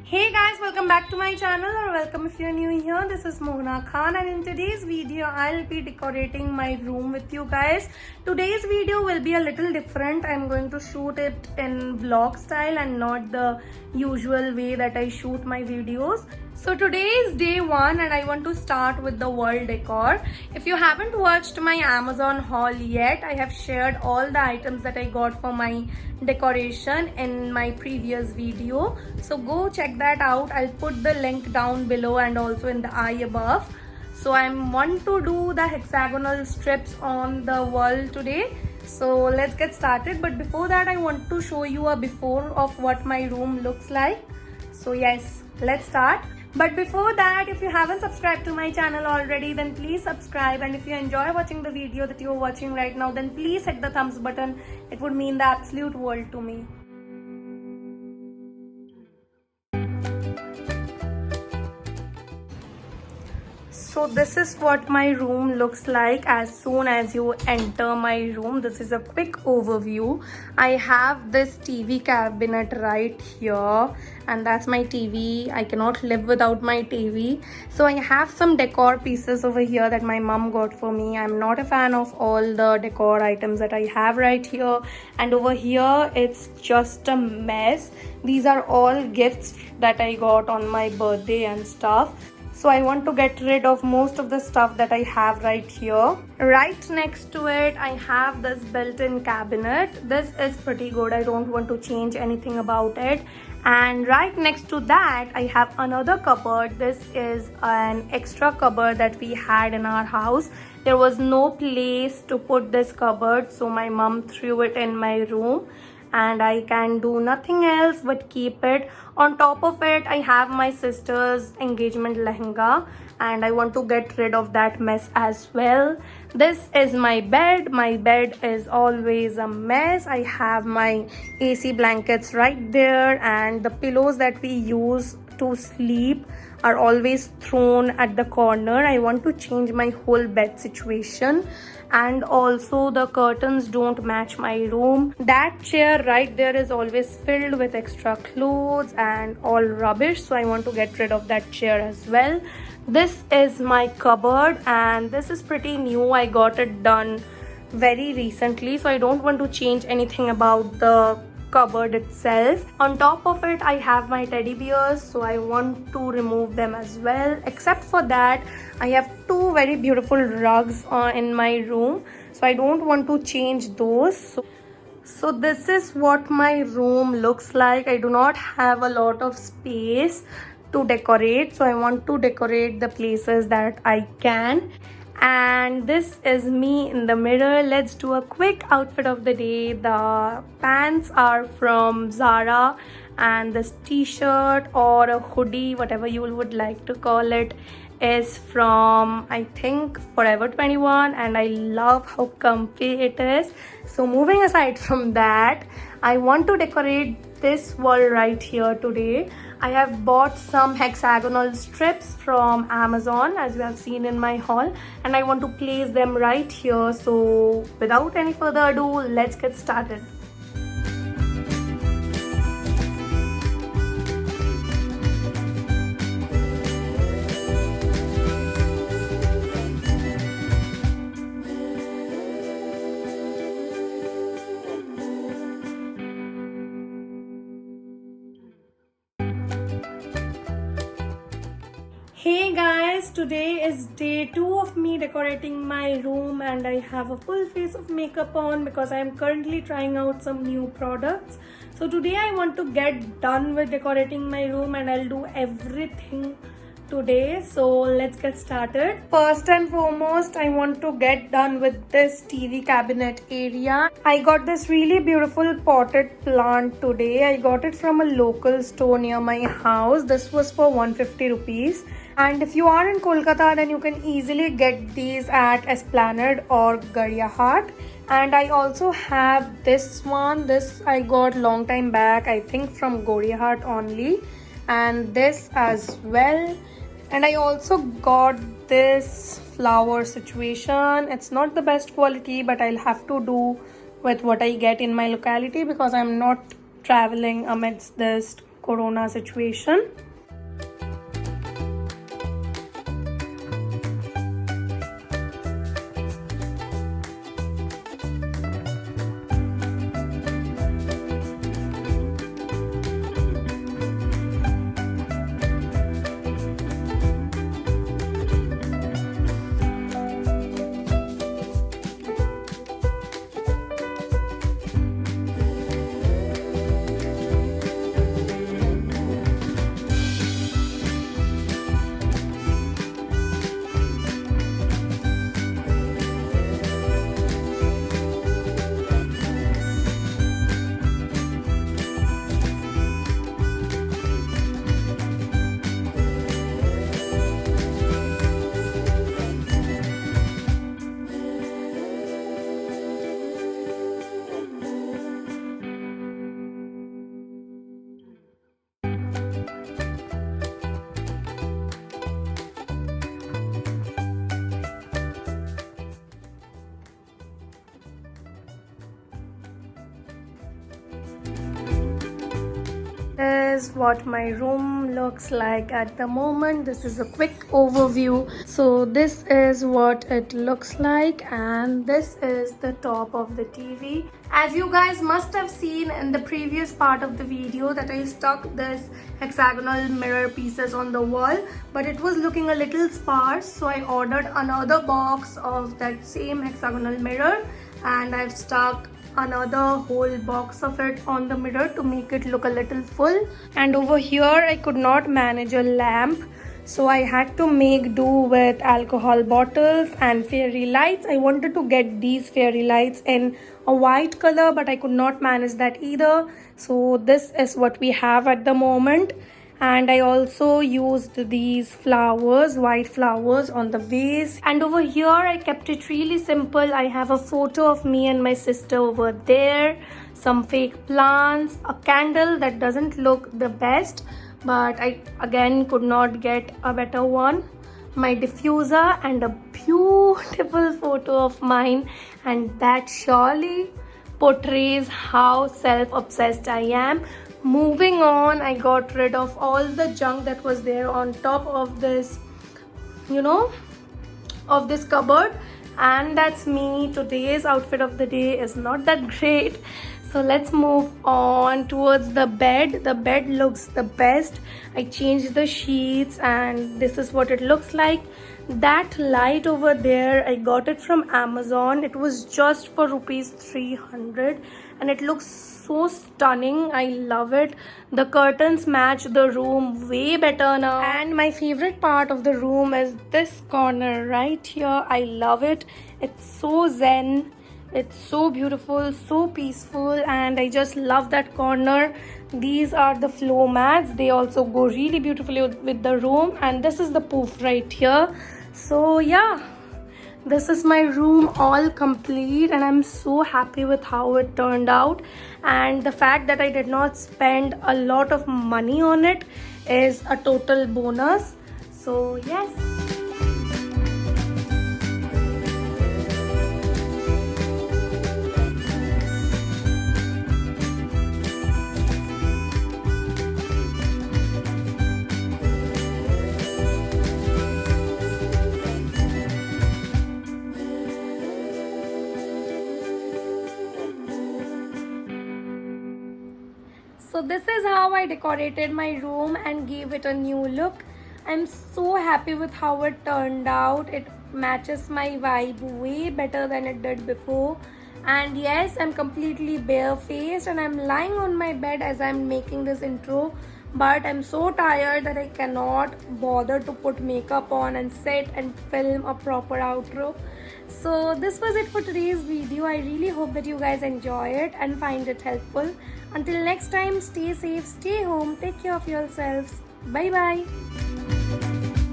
Hey guys, welcome back to my channel, or welcome if you're new here. This is Mohana Khan, and in today's video I'll be decorating my room with you guys. Today's video will be a little different. I'm going to shoot it in vlog style and not the usual way that I shoot my videos. So today is day one and I want to start with the wall decor. If you haven't watched my Amazon haul yet, I have shared all the items that I got for my decoration in my previous video. So go check that out. I'll put the link down below and also in the eye above. So I want to do the hexagonal strips on the wall today. So let's get started. But before that, I want to show you a before of what my room looks like. So yes, let's start. But before that, if you haven't subscribed to my channel already, then please subscribe. And if you enjoy watching the video that you're watching right now, then please hit the thumbs button. It would mean the absolute world to me. So this is what my room looks like as soon as you enter my room. This is a quick overview. I have this TV cabinet right here, and that's my TV. I cannot live without my TV. So I have some decor pieces over here that my mom got for me. I'm not a fan of all the decor items that I have right here, and over here it's just a mess. These are all gifts that I got on my birthday and stuff. So I want to get rid of most of the stuff that I have right here. Right next to it, I have this built-in cabinet. This is pretty good. I don't want to change anything about it. And right next to that, I have another cupboard. This is an extra cupboard that we had in our house. There was no place to put this cupboard, so my mom threw it in my room. And I can do nothing else but keep it. On top of it, I have my sister's engagement lehenga, and I want to get rid of that mess as well. This is my bed. My bed is always a mess. I have my AC blankets right there, and the pillows that we use to sleep are always thrown at the corner. I want to change my whole bed situation. And also the curtains don't match my room. That chair right there is always filled with extra clothes and all rubbish, so I want to get rid of that chair as well. This is my cupboard, and this is pretty new. I got it done very recently, so I don't want to change anything about the cupboard itself. On top of it, I have my teddy bears, so I want to remove them as well. Except for that, I have two very beautiful rugs in my room, so I don't want to change those. So this is what my room looks like. I do not have a lot of space to decorate, so I want to decorate the places that I can. And this is me in the mirror. Let's do a quick outfit of the day. The pants are from Zara, and this t-shirt or a hoodie, whatever you would like to call it, is from, I think, Forever 21, and I love how comfy it is. So moving aside from that, I want to decorate this wall right here today. I have bought some hexagonal strips from Amazon, as you have seen in my haul, and I want to place them right here. So without any further ado, let's get started. Hey guys, today is day 2 of me decorating my room, and I have a full face of makeup on because I am currently trying out some new products. So today I want to get done with decorating my room, and I'll do everything today. So let's get started. First and foremost, I want to get done with this TV cabinet area. I got this really beautiful potted plant today. I got it from a local store near my house. This was for 150 rupees. And if you are in Kolkata, then you can easily get these at Esplanade or Garyahat. And I also have this one. This I got long time back, I think from Garyahat only. And this as well. And I also got this flower situation. It's not the best quality, but I'll have to do with what I get in my locality because I'm not traveling amidst this corona situation. Is what my room looks like at the moment. This is a quick overview. So this is what it looks like, and this is the top of the TV. As you guys must have seen in the previous part of the video that I stuck this hexagonal mirror pieces on the wall, but it was looking a little sparse, so I ordered another box of that same hexagonal mirror, and I've stuck another whole box of it on the mirror to make it look a little full. And over here I could not manage a lamp, so I had to make do with alcohol bottles and fairy lights. I wanted to get these fairy lights in a white color, but I could not manage that either, so this is what we have at the moment. And I also used these flowers, white flowers, on the vase. And over here I kept it really simple. I have a photo of me and my sister over there, some fake plants, a candle that doesn't look the best, but I again could not get a better one, my diffuser, and a beautiful photo of mine, and that surely portrays how self-obsessed I am. Moving on, I got rid of all the junk that was there on top of this, of this cupboard, and that's me. Today's outfit of the day is not that great, so let's move on towards the bed. The bed looks the best. I changed the sheets, and this is what it looks like. That light over there, I got it from Amazon. It was just for rupees 300, and it looks so stunning. I love it. The curtains match the room way better now. And my favorite part of the room is this corner right here. I love it. It's so zen. It's so beautiful, so peaceful, and I just love that corner. These are the floor mats. They also go really beautifully with the room, and this is the poof right here. So yeah, this is my room all complete, and I'm so happy with how it turned out. And the fact that I did not spend a lot of money on it is a total bonus. So yes. So this is how I decorated my room and gave it a new look. I'm so happy with how it turned out. It matches my vibe way better than it did before. And yes, I'm completely barefaced and I'm lying on my bed as I'm making this intro. But I'm so tired that I cannot bother to put makeup on and sit and film a proper outro. So this was it for today's video. I really hope that you guys enjoy it and find it helpful. Until next time, stay safe, stay home, take care of yourselves. Bye bye.